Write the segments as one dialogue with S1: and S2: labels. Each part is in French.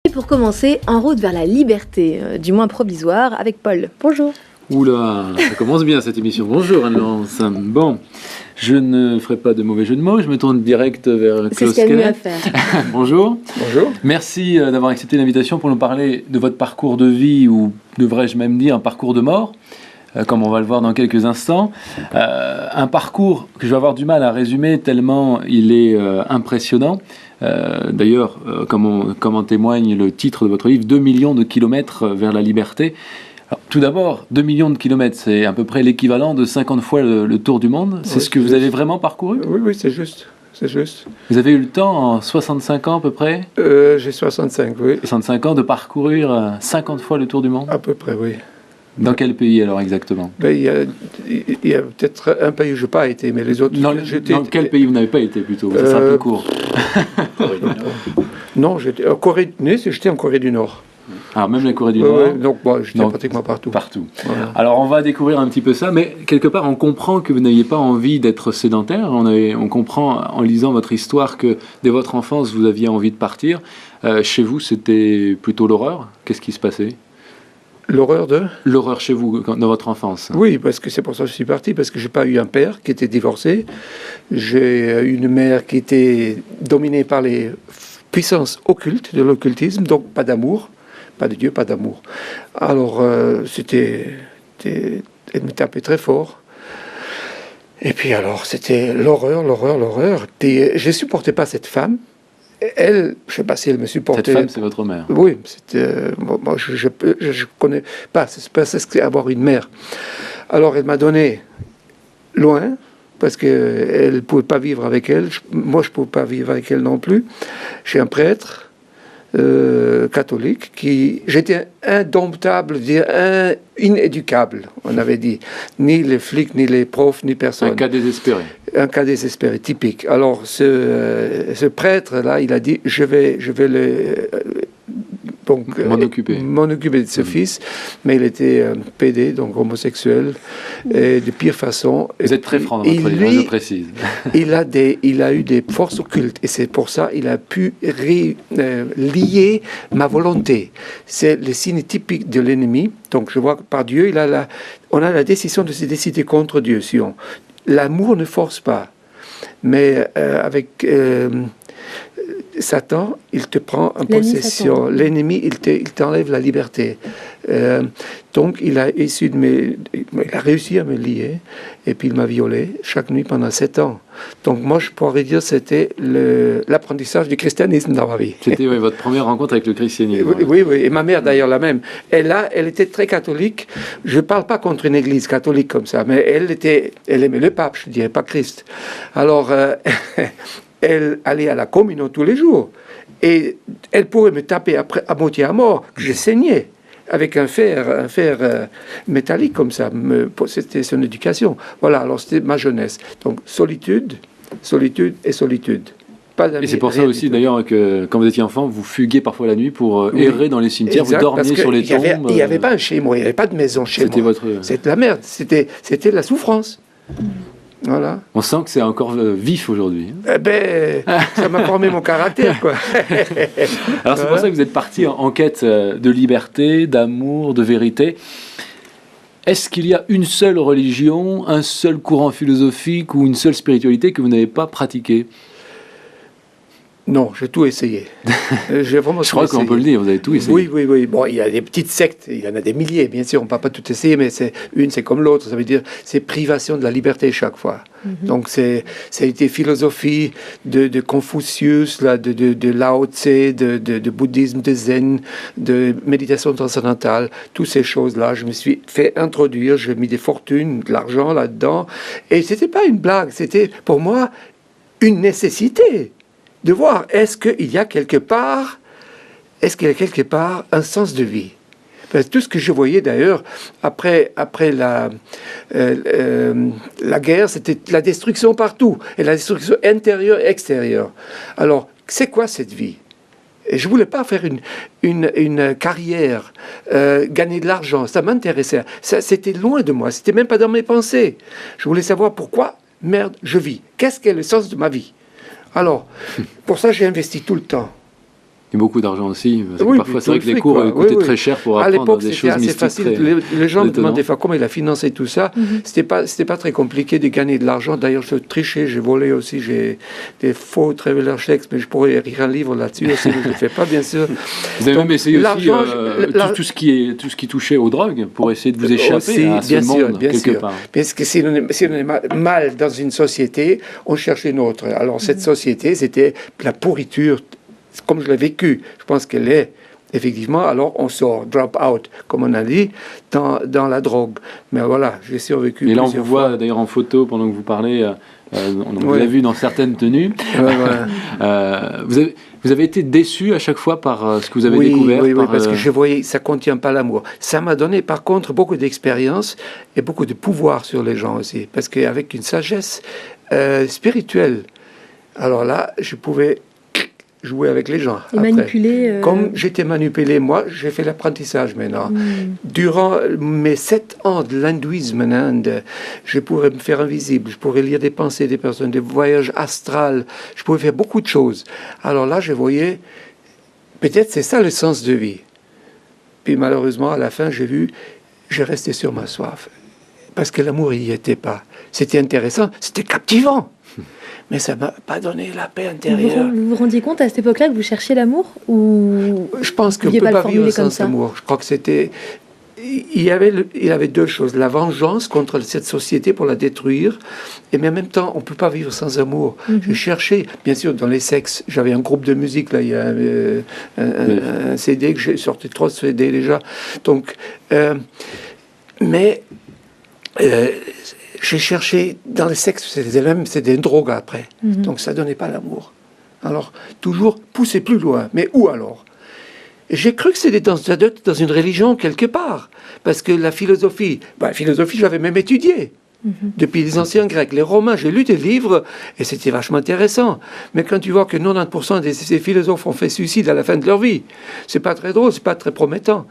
S1: Et pour commencer, en route vers la liberté, du moins provisoire, avec Paul. Bonjour.
S2: Oula, ça commence bien cette émission. Bonjour Anne-Laurence. Bon, je ne ferai pas de mauvais jeu de mots, je me tourne direct vers
S1: C'est
S2: Klaus
S1: ce qu'il y a de mieux
S2: Keller.
S1: à faire.
S2: Bonjour.
S3: Bonjour.
S2: Merci d'avoir accepté l'invitation pour nous parler de votre parcours de vie, ou devrais-je même dire un parcours de mort, comme on va le voir dans quelques instants. Un parcours que je vais avoir du mal à résumer tellement il est impressionnant. D'ailleurs, comme en témoigne le titre de votre livre, 2 millions de kilomètres vers la liberté. Alors, tout d'abord, 2 millions de kilomètres, c'est à peu près l'équivalent de 50 fois le tour du monde. C'est ce que vous avez vraiment parcouru ?
S3: Oui, c'est juste. C'est juste.
S2: Vous avez eu le temps, en 65 ans à peu près,
S3: J'ai 65, oui.
S2: 65 ans, de parcourir 50 fois le tour du monde ?
S3: À peu près, oui.
S2: Dans quel pays alors exactement ?
S3: Ben, il y a peut-être un pays où je n'ai pas été, mais les autres...
S2: Dans quel pays vous n'avez pas été plutôt ? Ça sera plus court.
S3: Non, j'étais en Corée du Nord.
S2: Ah, même la Corée du Nord.
S3: Donc, j'étais pratiquement partout.
S2: Partout.
S3: Voilà.
S2: Alors, on va découvrir un petit peu ça, mais quelque part, on comprend que vous n'aviez pas envie d'être sédentaire. On comprend, en lisant votre histoire, que dès votre enfance, vous aviez envie de partir. Chez vous, c'était plutôt l'horreur. Qu'est-ce qui se passait ?
S3: L'horreur de...
S2: L'horreur chez vous, dans votre enfance.
S3: Oui, parce que c'est pour ça que je suis parti, parce que j'ai pas eu un père qui était divorcé. J'ai eu une mère qui était dominée par les puissances occultes, de l'occultisme, donc pas d'amour, pas de Dieu, pas d'amour. Alors, elle me tapait très fort. Et puis alors, c'était l'horreur. Puis je supportais pas cette femme. Elle, je ne sais pas si elle me supportait.
S2: Cette femme, c'est votre mère.
S3: Oui, moi, je connais pas ce que c'est avoir une mère. Alors, elle m'a donné loin, parce qu'elle ne pouvait pas vivre avec elle. Moi, je ne pouvais pas vivre avec elle non plus. Chez un prêtre catholique, j'étais indomptable, inéducable, on avait dit. Ni les flics, ni les profs, ni personne.
S2: Un cas désespéré.
S3: Un cas désespéré, typique. Alors, ce prêtre-là, il a dit, je vais m'en occuper de ce fils, mais il était pédé, donc homosexuel, et de pire façon.
S2: Vous êtes très franc dans votre livre, je précise.
S3: il a eu des forces occultes, et c'est pour ça qu'il a pu lier ma volonté. C'est le signe typique de l'ennemi. Donc, je vois que par Dieu, on a la décision de se décider contre Dieu. L'amour ne force pas, mais avec Satan, il te prend en possession. L'ennemi, il t'enlève la liberté. Donc, il a réussi à me lier, et puis il m'a violé chaque nuit pendant 7 ans. Donc, moi, je pourrais dire que c'était l'apprentissage du christianisme dans ma vie.
S2: C'était votre première rencontre avec le christianisme.
S3: Oui, et ma mère d'ailleurs la même. Elle était très catholique. Je ne parle pas contre une église catholique comme ça, mais elle aimait le pape, je ne dirais pas Christ. Alors, elle allait à la communion tous les jours. Et elle pourrait me taper après, à moitié à mort, que je saignais, avec un fer métallique comme ça. C'était son éducation. Voilà, alors c'était ma jeunesse. Donc, solitude. Pas d'amis,
S2: et c'est pour ça aussi, d'ailleurs, que quand vous étiez enfant, vous fuguiez parfois la nuit pour errer dans les cimetières,
S3: exact,
S2: vous dormiez sur les tombes.
S3: Il n'y avait pas un chez moi, il n'y avait pas de maison chez moi. C'était la merde, c'était la souffrance. Voilà.
S2: On sent que c'est encore vif aujourd'hui.
S3: Ça m'a formé mon caractère, quoi.
S2: Alors c'est pour ça que vous êtes parti en quête de liberté, d'amour, de vérité. Est-ce qu'il y a une seule religion, un seul courant philosophique ou une seule spiritualité que vous n'avez pas pratiquée ?
S3: Non, j'ai tout essayé.
S2: Je crois qu'on peut le dire, vous avez tout essayé.
S3: Oui. Bon, il y a des petites sectes, il y en a des milliers, bien sûr, on ne peut pas tout essayer, mais c'est comme l'autre, ça veut dire c'est privation de la liberté chaque fois. Mm-hmm. Donc, ça a été philosophie de Confucius, là, de Lao Tse, de bouddhisme, de zen, de méditation transcendantale, toutes ces choses-là. Je me suis fait introduire, j'ai mis des fortunes, de l'argent là-dedans, et ce n'était pas une blague, c'était pour moi une nécessité. De voir, est-ce qu'il y a quelque part un sens de vie. Parce que tout ce que je voyais d'ailleurs, après la guerre, c'était la destruction partout, et la destruction intérieure et extérieure. Alors, c'est quoi cette vie ? Et je ne voulais pas faire une carrière, gagner de l'argent, ça m'intéressait. C'était loin de moi, c'était même pas dans mes pensées. Je voulais savoir pourquoi, merde, je vis. Qu'est-ce qu'est le sens de ma vie ? Alors, pour ça, j'ai investi tout le temps.
S2: Et beaucoup d'argent aussi. Parce que
S3: Oui,
S2: parfois, c'est vrai que les
S3: fric,
S2: cours
S3: quoi.
S2: coûtaient très cher pour
S3: À
S2: apprendre
S3: l'époque,
S2: des
S3: c'était
S2: choses
S3: assez
S2: mystiques.
S3: facile.
S2: Très
S3: Les gens me
S2: étonnantes.
S3: demandaient comment il a financé tout ça. C'était pas très compliqué de gagner de l'argent. D'ailleurs, je trichais, j'ai volé aussi, j'ai des faux traveler checks, mais je pourrais écrire un livre là-dessus aussi, mais je ne le fais pas, bien sûr.
S2: Vous avez
S3: Donc,
S2: même essayé aussi
S3: l'argent,
S2: tout ce qui touchait aux drogues pour essayer de vous échapper
S3: aussi,
S2: à ce
S3: bien sûr,
S2: monde,
S3: bien
S2: quelque
S3: sûr.
S2: part.
S3: Parce que si on est mal dans une société, on cherche une autre. Alors, cette société, c'était la pourriture, comme je l'ai vécu. Je pense qu'elle est. Effectivement, alors on sort, drop out, comme on a dit, dans la drogue. Mais voilà, j'ai survécu.
S2: Et là, on
S3: plusieurs
S2: vous voit
S3: fois.
S2: d'ailleurs en photo pendant que vous parlez. On vous
S3: Ouais.
S2: l'a vu dans certaines tenues. Vous avez été déçu à chaque fois par ce que vous avez découvert.
S3: Oui,
S2: par,
S3: parce que je voyais, ça ne contient pas l'amour. Ça m'a donné par contre beaucoup d'expérience et beaucoup de pouvoir sur les gens aussi. Parce qu'avec une sagesse spirituelle, alors là, je pouvais jouer avec les gens.
S1: Et
S3: après.
S1: manipuler.
S3: Comme j'étais manipulé, moi, j'ai fait l'apprentissage maintenant. Durant mes 7 ans de l'hindouisme en Inde, je pourrais me faire invisible, je pourrais lire des pensées des personnes, des voyages astrales, je pouvais faire beaucoup de choses. Alors là, je voyais, peut-être c'est ça le sens de vie. Puis malheureusement, à la fin, j'ai resté sur ma soif. Parce que l'amour, il n'y était pas. C'était intéressant, c'était captivant. Mais ça ne m'a pas donné la paix intérieure.
S1: Vous vous rendiez compte à cette époque-là que vous cherchiez l'amour ou...
S3: Je pense qu'on
S1: Vous
S3: ne peut
S1: pouviez pas
S3: pas
S1: le
S3: vivre
S1: formuler comme
S3: sans
S1: ça.
S3: amour. Je crois que c'était... Il y avait deux choses. La vengeance contre cette société pour la détruire. Mais en même temps, on ne peut pas vivre sans amour. Je cherchais, bien sûr, dans les sexes. J'avais un groupe de musique, là. Il y a un CD que j'ai sorti 3 CD déjà. Donc... j'ai cherché dans les sexes, c'est des drogues après. Donc ça ne donnait pas l'amour. Alors, toujours pousser plus loin. Mais où alors? Et j'ai cru que c'était dans une religion quelque part. Parce que la philosophie, j'avais même étudié. Depuis les anciens Grecs, les Romains, j'ai lu des livres et c'était vachement intéressant. Mais quand tu vois que 90% de ces philosophes ont fait suicide à la fin de leur vie, c'est pas très drôle, c'est pas très promettant.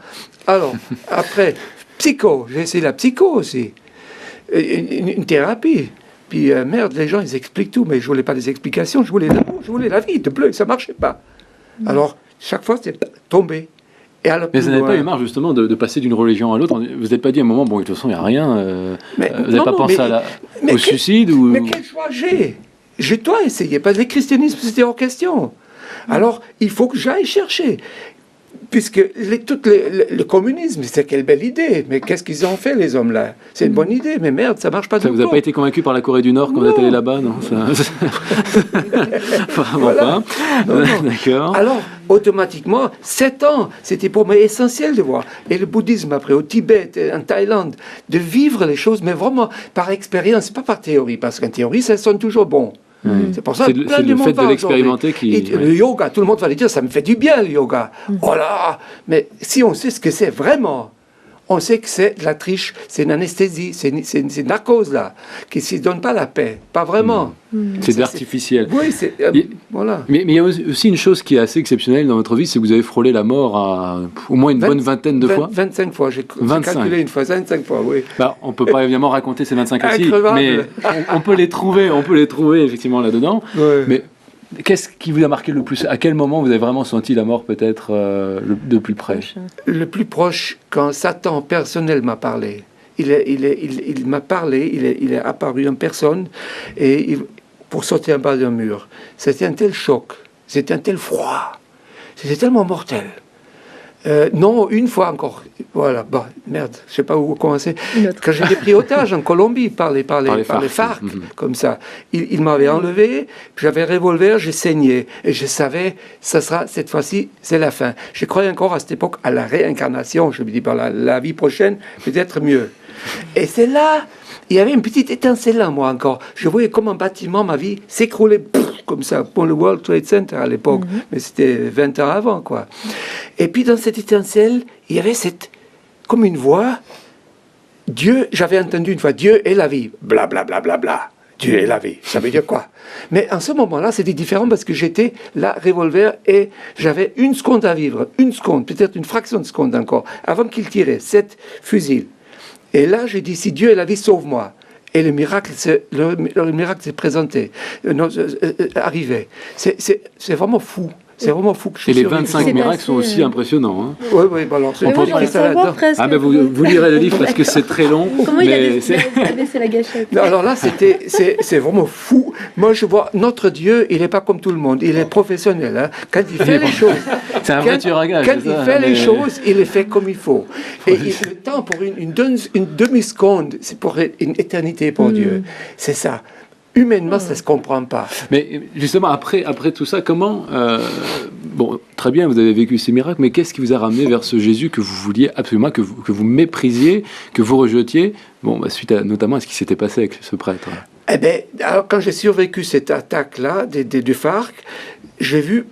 S3: Alors, après, psycho, j'ai essayé la psycho aussi. Une thérapie. Puis merde, les gens, ils expliquent tout, mais je voulais pas des explications, je voulais l'amour, je voulais la vie, de bleu, ça marchait pas. Alors, chaque fois, c'était tombé. Et alors,
S2: mais ça n'avait pas eu marre justement de passer d'une religion à l'autre. Vous n'êtes pas dit à un moment, bon, de toute façon, il n'y a rien. Vous n'avez pas pensé au suicide ou...
S3: Mais quel choix j'ai? Je dois essayer, parce que le christianisme, c'était hors question. Alors, il faut que j'aille chercher. Puisque le communisme, c'est quelle belle idée. Mais qu'est-ce qu'ils ont fait, les hommes-là? C'est une bonne idée, mais merde, ça marche pas du tout.
S2: Ça vous a pas été convaincu par la Corée du Nord quand vous êtes allé là-bas, non? Vraiment pas. D'accord.
S3: Alors, automatiquement, 7 ans, c'était pour moi essentiel de voir. Et le bouddhisme, après, au Tibet, en Thaïlande, de vivre les choses, mais vraiment par expérience, pas par théorie, parce qu'en théorie, ça sonne toujours bon. C'est pour ça que plein de
S2: le
S3: monde
S2: fait de l'expérimenter qui...
S3: Le yoga, tout le monde va le dire, ça me fait du bien, le yoga. Oh là! Mais si on sait ce que c'est vraiment, on sait que c'est de la triche, c'est une anesthésie, c'est une narcose, là, qui ne se donne pas la paix. Pas vraiment.
S2: C'est de l'artificiel.
S3: Oui, c'est... voilà.
S2: Mais il y a aussi une chose qui est assez exceptionnelle dans votre vie, c'est que vous avez frôlé la mort au moins une bonne vingtaine de fois.
S3: 25 fois, j'ai calculé une fois, 25 fois, oui.
S2: Bah, on ne peut pas évidemment raconter ces 25 aussi,
S3: Increvable.
S2: mais on peut les trouver effectivement là-dedans.
S3: Ouais.
S2: Mais qu'est-ce qui vous a marqué le plus? À quel moment vous avez vraiment senti la mort peut-être de plus près?
S3: Le plus proche, quand Satan personnel m'a parlé. Il m'a parlé, il est apparu en personne, et pour sauter en bas d'un mur. C'était un tel choc, c'était un tel froid, c'était tellement mortel. Non, une fois encore. Voilà, bah, merde, je sais pas où commencer. Quand j'étais pris otage en Colombie par les FARC, comme ça, ils m'avaient enlevé, puis j'avais un revolver, j'ai saigné, et je savais, ça sera, cette fois-ci, c'est la fin. Je croyais encore à cette époque à la réincarnation, je me dis, par la vie prochaine, peut-être mieux. Et c'est là, il y avait une petite étincelle en moi encore. Je voyais comme un bâtiment, ma vie, s'écrouler comme ça, pour le World Trade Center à l'époque. Mais c'était 20 ans avant, quoi. Et puis dans cette étincelle, il y avait comme une voix. Dieu, j'avais entendu une fois, Dieu est la vie. Bla, bla, bla, bla, bla. Dieu est la vie. Ça veut dire quoi? Mais en ce moment-là, c'était différent parce que j'étais là, revolver, et j'avais 1 seconde à vivre. 1 seconde, peut-être une fraction de seconde encore, avant qu'il tirait 7 fusils. Et là, j'ai dit, si Dieu est la vie, sauve-moi. Et le miracle s'est présenté, arrivé. C'est vraiment fou. C'est vraiment fou que je
S2: Et les
S3: suis
S2: 25
S1: C'est
S2: miracles
S1: passé,
S2: sont aussi impressionnants. Hein.
S3: Oui, oui, bah alors,
S1: Mais moi,
S2: peut
S1: j'ai envie de
S3: ça
S1: savoir
S3: là-dedans.
S1: presque.
S2: Ah ben vous lirez le livre parce que c'est très long.
S1: Comment il a
S2: mais
S1: baissé la gâchette?
S3: Non, alors là, c'est vraiment fou. Moi, je vois, notre Dieu, il n'est pas comme tout le monde. Il est professionnel. Hein. Quand il fait les choses,
S2: c'est un vrai tueur à gages.
S3: quand
S2: c'est
S3: il
S2: ça,
S3: fait les
S2: mais-
S3: choses, il les fait comme il faut. Et le temps pour une demi-seconde, c'est pour une éternité pour Dieu. C'est ça. Humainement, ça ne se comprend pas.
S2: Mais justement, après tout ça, comment... bon, très bien, vous avez vécu ces miracles, mais qu'est-ce qui vous a ramené vers ce Jésus que vous vouliez absolument, que vous méprisiez, que vous rejetiez, bon, bah, suite notamment à ce qui s'était passé avec ce prêtre?
S3: Eh bien, alors, quand j'ai survécu cette attaque-là du FARC, j'ai vu,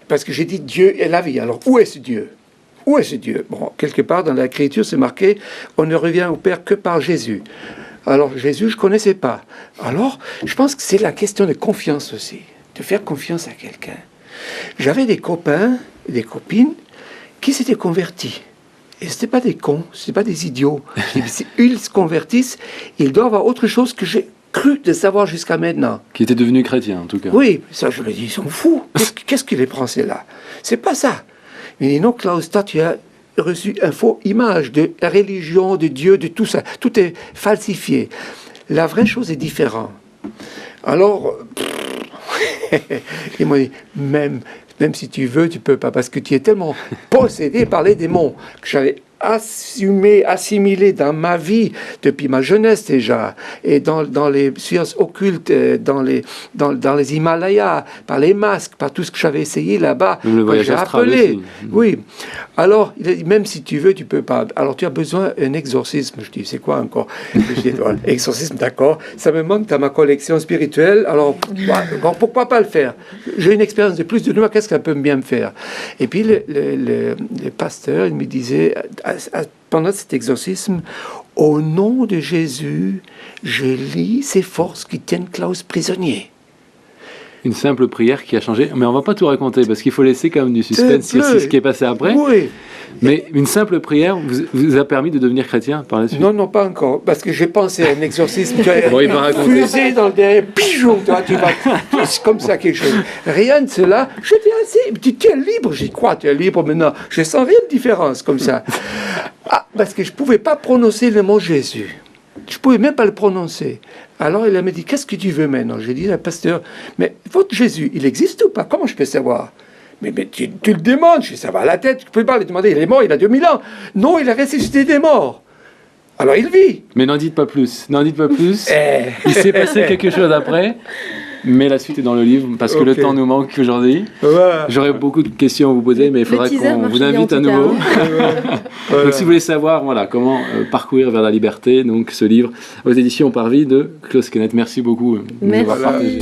S3: parce que j'ai dit Dieu est la vie. Alors, où est ce Dieu? Où est ce Dieu? Bon, quelque part dans l'Écriture, c'est marqué, on ne revient au Père que par Jésus. Alors, Jésus, je ne connaissais pas. Alors, je pense que c'est la question de confiance aussi, de faire confiance à quelqu'un. J'avais des copains, des copines qui s'étaient convertis. Et ce n'étaient pas des cons, ce n'étaient pas des idiots. Si ils se convertissent, ils doivent avoir autre chose que j'ai cru de savoir jusqu'à maintenant.
S2: Qui était devenu chrétien, en tout cas.
S3: Oui, ça, je me dis, ils sont fous. Qu'est-ce qui les prend, là? C'est pas ça. Il dit, non, Klaus, toi, tu as reçu une fausse image de la religion, de Dieu, de tout ça. Tout est falsifié. La vraie chose est différente. Alors, il m'a dit, même si tu veux, tu peux pas, parce que tu es tellement possédé par les démons que j'avais assimilé dans ma vie depuis ma jeunesse déjà, et dans les sciences occultes, dans les Himalayas, par les masques, par tout ce que j'avais essayé là-bas,
S2: Même le
S3: que
S2: voyage
S3: j'ai
S2: astral
S3: appelé.
S2: aussi.
S3: Oui. Alors, il a dit, même si tu veux, tu peux pas. Alors, tu as besoin d'un exorcisme. Je dis, c'est quoi encore? Je dis, voilà, exorcisme, d'accord. Ça me manque dans ma collection spirituelle. Alors, bon, pourquoi pas le faire? J'ai une expérience de plus de moi, qu'est-ce que ça peut bien me faire? Et puis, le pasteur, il me disait, pendant cet exorcisme, au nom de Jésus, je lis ces forces qui tiennent Klaus prisonnier.
S2: Une simple prière qui a changé. Mais on va pas tout raconter, parce qu'il faut laisser quand même du suspense sur ce qui est passé après.
S3: Oui.
S2: Mais une simple prière vous a permis de devenir chrétien par la suite?
S3: Non, pas encore. Parce que j'ai pensé à un exorcisme.
S2: Bon, il va raconter.
S3: Fusée dans le derrière, pigeon, tu vas. C'est comme ça quelque chose. Rien de cela. J'étais assis. Tu es libre. J'y crois, tu es libre maintenant. Je sens rien de différence comme ça. Ah, parce que je ne pouvais pas prononcer le mot Jésus. Je ne pouvais même pas le prononcer. Alors il m'a dit, qu'est-ce que tu veux maintenant? J'ai dit, pasteur, mais votre Jésus, il existe ou pas? Comment je peux savoir? Mais tu le demandes, je sais, ça va à la tête, tu ne peux pas lui demander, il est mort, il a 2000 ans. Non, il a ressuscité des morts. Alors il vit.
S2: Mais n'en dites pas plus. N'en dites pas plus. Il s'est passé quelque chose après. Mais la suite est dans le livre, parce que le temps nous manque aujourd'hui.
S3: Ouais.
S2: J'aurais beaucoup de questions à vous poser, mais il faudra qu'on vous invite à nouveau. Donc si vous voulez savoir comment parcourir vers la liberté, donc ce livre aux éditions Parvis de Klaus Kenneth. Merci beaucoup de nous avoir partagé.